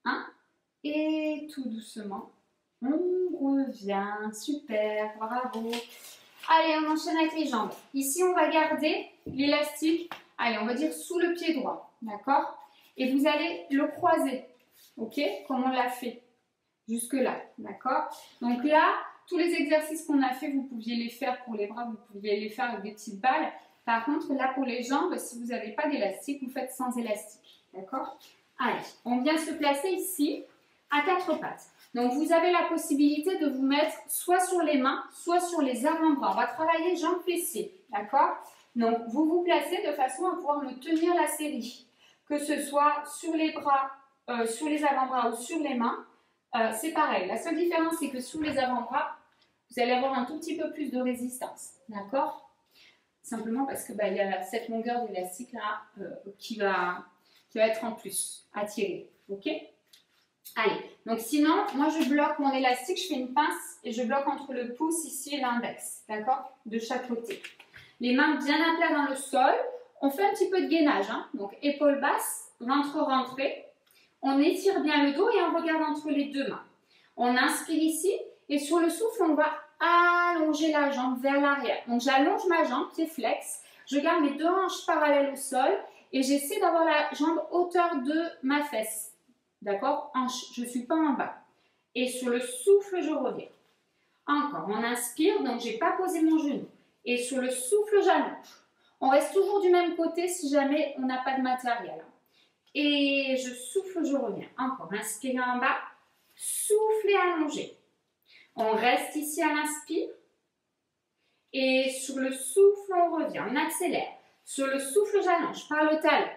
1. Et tout doucement, on revient. Super, bravo. Allez, on enchaîne avec les jambes. Ici, on va garder l'élastique Allez, on va dire sous le pied droit, d'accord? Et vous allez le croiser, ok? Comme on l'a fait jusque-là, d'accord? Donc là, tous les exercices qu'on a fait, vous pouviez les faire pour les bras, vous pouviez les faire avec des petites balles. Par contre, là, pour les jambes, si vous n'avez pas d'élastique, vous faites sans élastique, d'accord? Allez, on vient se placer ici, à quatre pattes. Donc, vous avez la possibilité de vous mettre soit sur les mains, soit sur les avant-bras. On va travailler jambes fessiers, d'accord? Donc, vous vous placez de façon à pouvoir me tenir la série. Que ce soit sur les bras, sur les avant-bras ou sur les mains, c'est pareil. La seule différence, c'est que sur les avant-bras, vous allez avoir un tout petit peu plus de résistance, d'accord? Simplement parce que y a cette longueur d'élastique là qui va être en plus à tirer, ok? Allez, donc sinon, moi je bloque mon élastique, je fais une pince et je bloque entre le pouce ici et l'index, d'accord? De chaque côté. Les mains bien à plat dans le sol. On fait un petit peu de gainage, hein? Donc épaules basses, ventre rentré. On étire bien le dos et on regarde entre les deux mains. On inspire ici et sur le souffle, on va allonger la jambe vers l'arrière. Donc j'allonge ma jambe, pied flex. Je garde mes deux hanches parallèles au sol et j'essaie d'avoir la jambe hauteur de ma fesse. D'accord? Je ne suis pas en bas. Et sur le souffle, je reviens. Encore, on inspire, donc je n'ai pas posé mon genou. Et sur le souffle, j'allonge. On reste toujours du même côté si jamais on n'a pas de matériel. Et je souffle, je reviens. Encore, inspirez en bas, soufflez, allongez. On reste ici à l'inspire. Et sur le souffle, on revient, on accélère. Sur le souffle, j'allonge par le talon.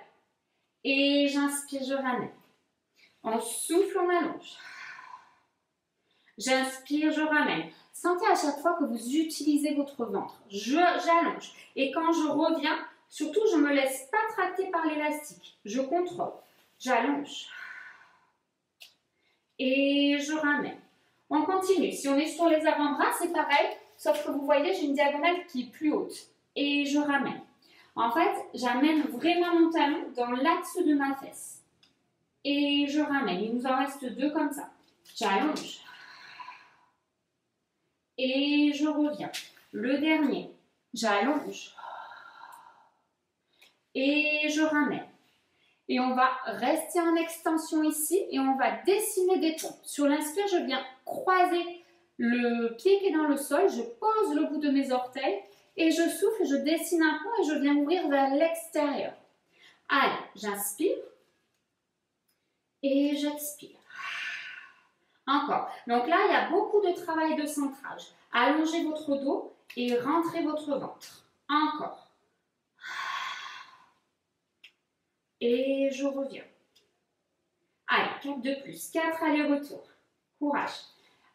Et j'inspire, je ramène. On souffle, on allonge. J'inspire, je ramène. Sentez à chaque fois que vous utilisez votre ventre. J'allonge. Et quand je reviens, surtout, je ne me laisse pas tracter par l'élastique. Je contrôle. J'allonge. Et je ramène. On continue. Si on est sur les avant-bras, c'est pareil. Sauf que vous voyez, j'ai une diagonale qui est plus haute. Et je ramène. En fait, j'amène vraiment mon talon dans l'axe de ma fesse. Et je ramène. Il nous en reste deux comme ça. J'allonge. Et je reviens. Le dernier. J'allonge. Et je ramène. Et on va rester en extension ici et on va dessiner des ponts. Sur l'inspire, je viens croiser le pied qui est dans le sol. Je pose le bout de mes orteils et je souffle, je dessine un pont et je viens ouvrir vers l'extérieur. Allez, j'inspire et j'expire. Encore. Donc là, il y a beaucoup de travail de centrage. Allongez votre dos et rentrez votre ventre. Encore. Et je reviens. Allez, 4 de plus. 4 allers-retours. Courage.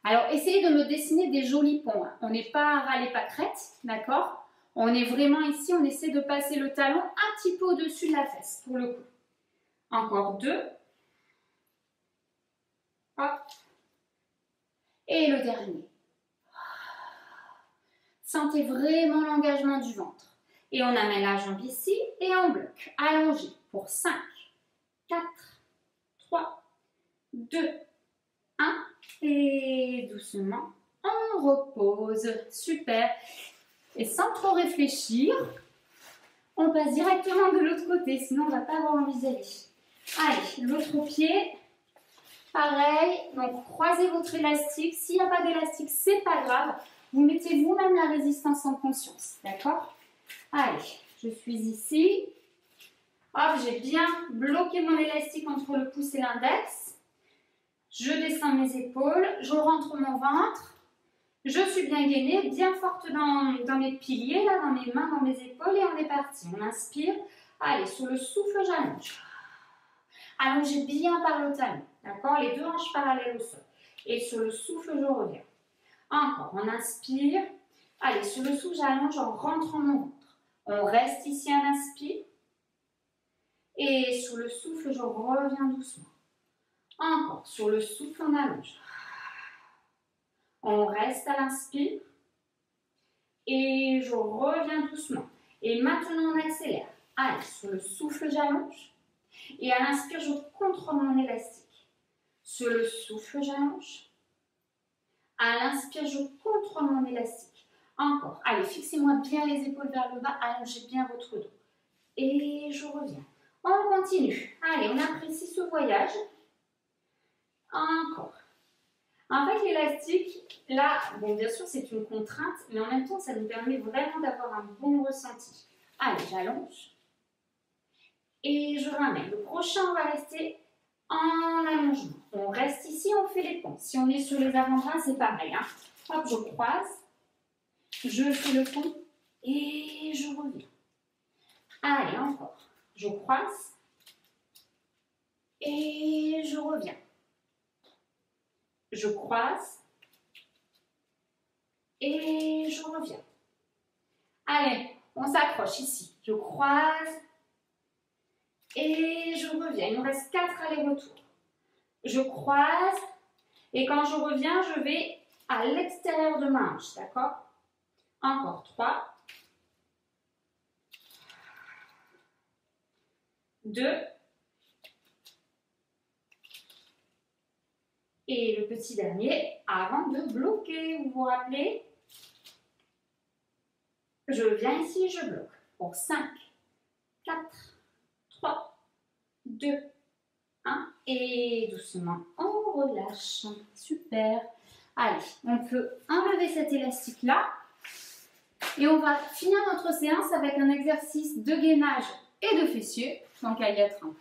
Alors, essayez de me dessiner des jolis ponts. Hein. On n'est pas à râler pas crête, d'accord? On est vraiment ici, on essaie de passer le talon un petit peu au-dessus de la fesse, pour le coup. Encore 2. Hop. Et le dernier. Sentez vraiment l'engagement du ventre. Et on amène la jambe ici et on bloque. Allongé pour 5, 4, 3, 2, 1. Et doucement, on repose. Super. Et sans trop réfléchir, on passe directement de l'autre côté. Sinon, on ne va pas avoir envie d'y aller. Allez, l'autre pied. Pareil. Donc, croisez votre élastique. S'il n'y a pas d'élastique, c'est pas grave. Vous mettez vous-même la résistance en conscience. D'accord? Allez, je suis ici. Hop, j'ai bien bloqué mon élastique entre le pouce et l'index. Je descends mes épaules, je rentre mon ventre. Je suis bien gainée, bien forte dans mes piliers, là, dans mes mains, dans mes épaules. Et on est parti. On inspire. Allez, sur le souffle, j'allonge. Allongez bien par le talon. D'accord? Les deux hanches parallèles au sol. Et sur le souffle, je reviens. Encore, on inspire. Allez, sur le souffle, j'allonge en rentrant mon ventre. On reste ici à l'inspire. Et sur le souffle, je reviens doucement. Encore, sur le souffle, on allonge. On reste à l'inspire. Et je reviens doucement. Et maintenant, on accélère. Allez, sur le souffle, j'allonge. Et à l'inspire, je contrôle mon élastique. Sur le souffle, j'allonge. À l'inspire, je contrôle mon élastique. Encore. Allez, fixez-moi bien les épaules vers le bas. Allongez bien votre dos. Et je reviens. On continue. Allez, on apprécie ce voyage. Encore. En fait, l'élastique, là, bon, bien sûr, c'est une contrainte, mais en même temps, ça nous permet vraiment d'avoir un bon ressenti. Allez, j'allonge. Et je ramène. Le prochain, on va rester en allongement. On reste ici, on fait les ponts. Si on est sur les avant-bras, c'est pareil. Hein. Hop, je croise. Je fais le pont. Et je reviens. Allez, encore. Je croise. Et je reviens. Je croise. Et je reviens. Allez, on s'accroche ici. Je croise. Et je reviens. Il nous reste 4 allers-retours. Je croise. Et quand je reviens, je vais à l'extérieur de ma hanche. D'accord? Encore 3. 2. Et le petit dernier, avant de bloquer, vous vous rappelez? Je viens ici, je bloque. Pour 5, 4, 3, 2, 1. Et doucement, on relâche. Super. Allez, on peut enlever cet élastique-là. Et on va finir notre séance avec un exercice de gainage et de fessiers. Donc, à y être, on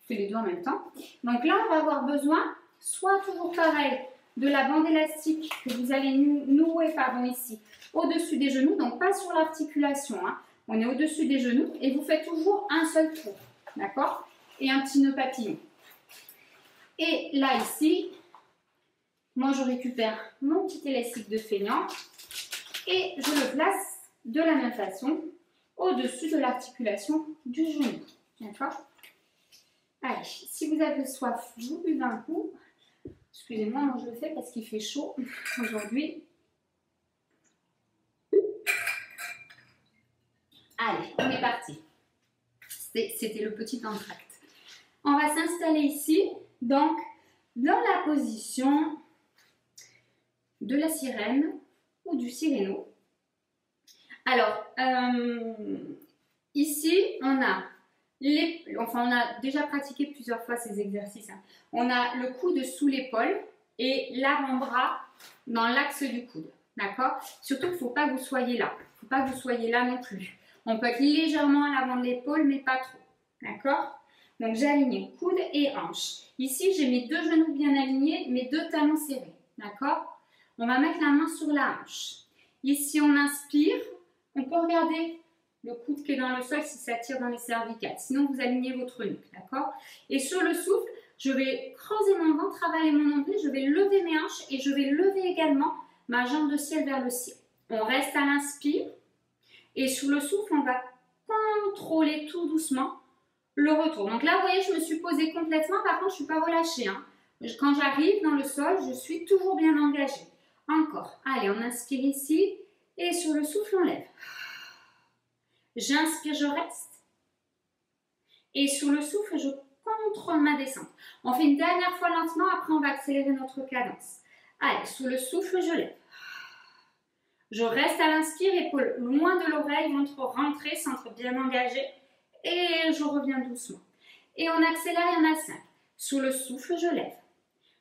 fait les deux en même temps. Donc là, on va avoir besoin, soit toujours pareil, de la bande élastique que vous allez nouer ici, au-dessus des genoux. Donc, pas sur l'articulation. Hein. On est au-dessus des genoux et vous faites toujours un seul tour. D'accord? Et un petit nœud papillon. Et là, ici, moi, je récupère mon petit élastique de feignant et je le place de la même façon au-dessus de l'articulation du genou. D'accord? Allez, si vous avez soif, vous buvez un coup. Excusez-moi, moi je le fais parce qu'il fait chaud aujourd'hui. Allez, on est parti. C'était le petit entracte. On va s'installer ici, donc dans la position de la sirène ou du siréno. Alors, ici, on a déjà pratiqué plusieurs fois ces exercices. Hein. On a le coude sous l'épaule et l'avant-bras dans l'axe du coude. D'accord? Surtout qu'il ne faut pas que vous soyez là. Il ne faut pas que vous soyez là non plus. On peut être légèrement à l'avant de l'épaule, mais pas trop. D'accord? Donc, j'aligne coude et hanche. Ici, j'ai mes deux genoux bien alignés, mes deux talons serrés. D'accord? On va mettre la main sur la hanche. Ici, on inspire. On peut regarder le coude qui est dans le sol si ça tire dans les cervicales. Sinon, vous alignez votre nuque. D'accord? Et sur le souffle, je vais creuser mon ventre, travailler mon nombril, je vais lever mes hanches et je vais lever également ma jambe de ciel vers le ciel. On reste à l'inspire. Et sur le souffle, on va contrôler tout doucement le retour. Donc là, vous voyez, je me suis posée complètement. Par contre, je ne suis pas relâchée. Hein. Quand j'arrive dans le sol, je suis toujours bien engagée. Encore. Allez, on inspire ici. Et sur le souffle, on lève. J'inspire, je reste. Et sur le souffle, je contrôle ma descente. On fait une dernière fois lentement. Après, on va accélérer notre cadence. Allez, sous le souffle, je lève. Je reste à l'inspire, épaules loin de l'oreille, ventre rentré, centre bien engagé. Et je reviens doucement. Et on accélère, il y en a 5. Sur le souffle, je lève.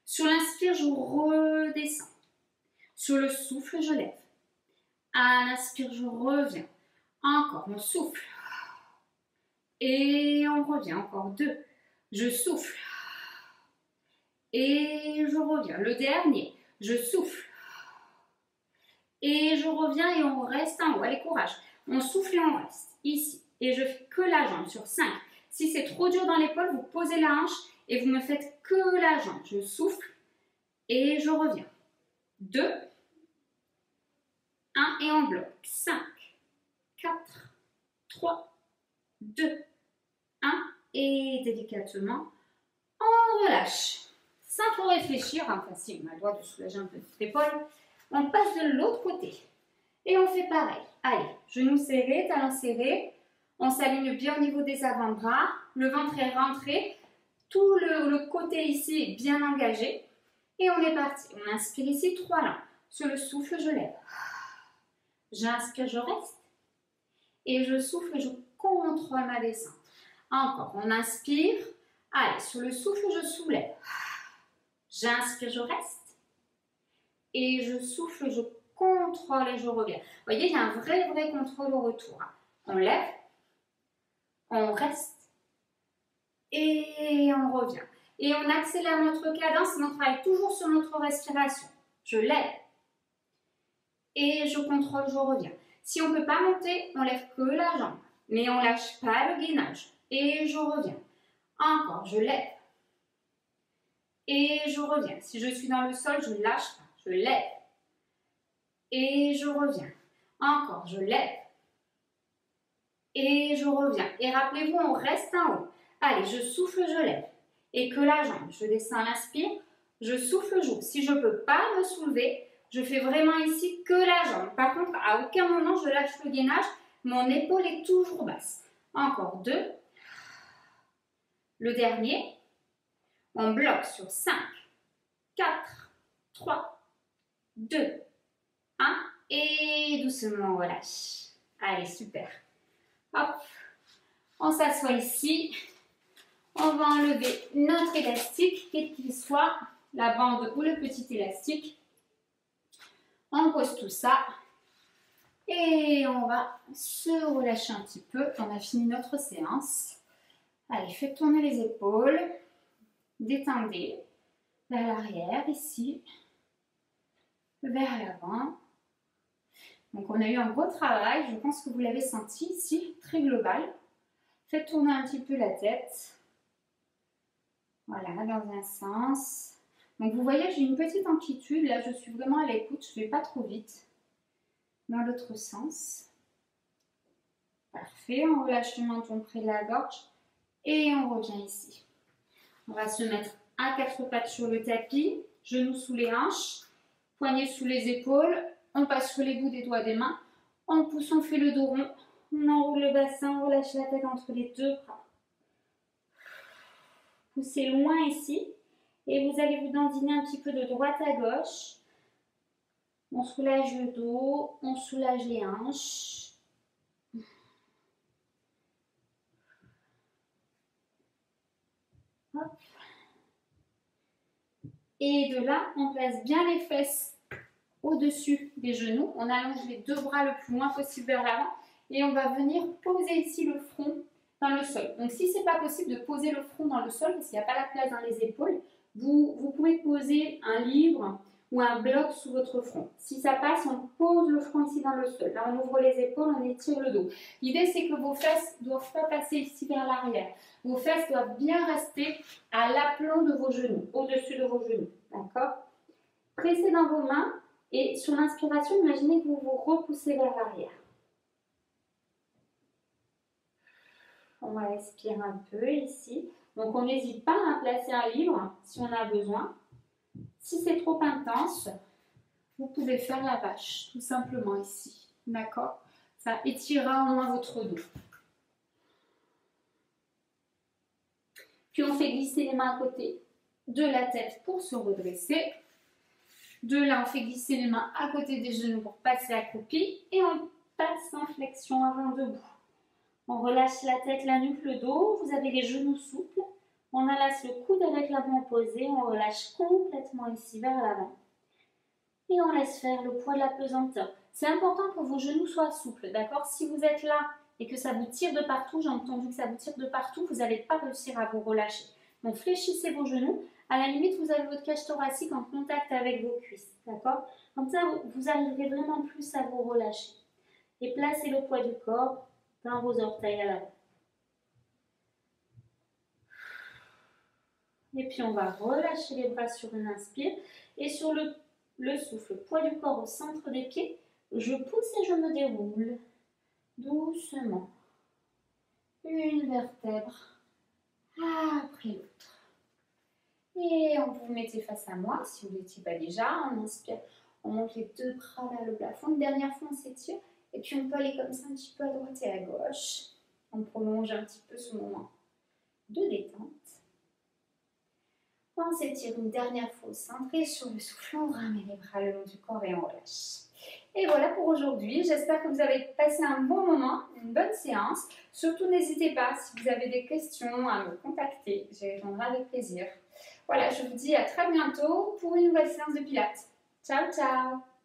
Sur l'inspire, je redescends. Sur le souffle, je lève. À l'inspire, je reviens. Encore, on souffle. Et on revient. Encore 2. Je souffle. Et je reviens. Le dernier, je souffle. Et je reviens et on reste en haut. Allez, courage. On souffle et on reste. Ici. Et je fais que la jambe sur 5. Si c'est trop dur dans l'épaule, vous posez la hanche et vous ne faites que la jambe. Je souffle et je reviens. 2. 1 et on bloque. 5, 4, 3, 2, 1. Et délicatement, on relâche. Sans trop réfléchir. Enfin, si on a le droit de soulager un peu l'épaule. On passe de l'autre côté. Et on fait pareil. Allez, genoux serrés, talons serrés. On s'aligne bien au niveau des avant-bras. Le ventre est rentré. Tout le côté ici est bien engagé. Et on est parti. On inspire ici 3 langues. Sur le souffle, je lève. J'inspire, je reste. Et je souffle, je contrôle ma descente. Encore, on inspire. Allez, sur le souffle, je soulève. J'inspire, je reste. Et je souffle, je contrôle et je reviens. Vous voyez, il y a un vrai contrôle au retour. On lève, on reste et on revient. Et on accélère notre cadence et on travaille toujours sur notre respiration. Je lève et je contrôle, je reviens. Si on ne peut pas monter, on lève que la jambe. Mais on ne lâche pas le gainage. Et je reviens. Encore, je lève. Et je reviens. Si je suis dans le sol, je ne lâche pas. Je lève. Et je reviens. Encore, je lève. Et je reviens. Et rappelez-vous, on reste en haut. Allez, je souffle, je lève. Et que la jambe. Je descends, l'inspire. Je souffle, j'ouvre. Si je ne peux pas me soulever, je fais vraiment ici que la jambe. Par contre, à aucun moment, je lâche le gainage. Mon épaule est toujours basse. Encore 2. Le dernier. On bloque sur 5, 4, 3, 2, 1. Et doucement, on relâche. Allez, super. Hop. On s'assoit ici. On va enlever notre élastique, quel qu'il soit, la bande ou le petit élastique. On pose tout ça. Et on va se relâcher un petit peu. On a fini notre séance. Allez, faites tourner les épaules. Détendez. Vers l'arrière, ici. Vers l'avant. Donc, on a eu un gros travail. Je pense que vous l'avez senti ici, très global. Faites tourner un petit peu la tête. Voilà, dans un sens. Donc, vous voyez, j'ai une petite amplitude. Là, je suis vraiment à l'écoute. Je ne vais pas trop vite. Dans l'autre sens. Parfait. On relâche le menton près de la gorge. Et on revient ici. On va se mettre à 4 pattes sur le tapis. Genoux sous les hanches. Poignets sous les épaules. On passe sur les bouts des doigts des mains. On pousse, on fait le dos rond. On enroule le bassin. On relâche la tête entre les deux bras. Poussez loin ici. Et vous allez vous dandiner un petit peu de droite à gauche. On soulage le dos. On soulage les hanches. Hop. Et de là, on place bien les fesses au-dessus des genoux. On allonge les deux bras le plus loin possible vers l'avant. Et on va venir poser ici le front dans le sol. Donc si ce n'est pas possible de poser le front dans le sol, parce qu'il n'y a pas la place dans les épaules, vous pouvez poser un livre ou un bloc sous votre front. Si ça passe, on pose le front ici dans le sol. Là, on ouvre les épaules, on étire le dos. L'idée, c'est que vos fesses ne doivent pas passer ici vers l'arrière. Vos fesses doivent bien rester à l'aplomb de vos genoux, au-dessus de vos genoux. D'accord? Pressez dans vos mains et sur l'inspiration, imaginez que vous vous repoussez vers l'arrière. On va respirer un peu ici. Donc, on n'hésite pas à placer un livre si on a besoin. Si c'est trop intense, vous pouvez faire la vache, tout simplement ici. D'accord? Ça étirera au moins votre dos. Puis, on fait glisser les mains à côté de la tête pour se redresser. De là, on fait glisser les mains à côté des genoux pour passer accroupi. Et on passe en flexion avant debout. On relâche la tête, la nuque, le dos. Vous avez les genoux souples. On enlace le coude avec la main posée. On relâche complètement ici vers l'avant. Et on laisse faire le poids de la pesanteur. C'est important que vos genoux soient souples, d'accord? Si vous êtes là et que ça vous tire de partout, j'ai entendu que ça vous tire de partout, vous n'allez pas réussir à vous relâcher. Donc fléchissez vos genoux. À la limite, vous avez votre cage thoracique en contact avec vos cuisses, d'accord? Comme ça, vous arriverez vraiment plus à vous relâcher. Et placez le poids du corps dans vos orteils à l'avant. Et puis on va relâcher les bras sur une inspire. Et sur le souffle, poids du corps au centre des pieds, je pousse et je me déroule. Doucement. Une vertèbre après l'autre. Et on vous mettez face à moi, si vous ne l'étiez pas déjà. On inspire, on monte les deux bras vers le plafond. Une dernière fois, on s'étire. Et puis on peut aller comme ça un petit peu à droite et à gauche. On prolonge un petit peu ce moment de détente. On s'étire une dernière fois au centre et sur le souffle, on ramène les bras le long du corps et on relâche. Et voilà pour aujourd'hui. J'espère que vous avez passé un bon moment, une bonne séance. Surtout, n'hésitez pas, si vous avez des questions, à me contacter. J'y répondrai avec plaisir. Voilà, je vous dis à très bientôt pour une nouvelle séance de Pilates. Ciao, ciao!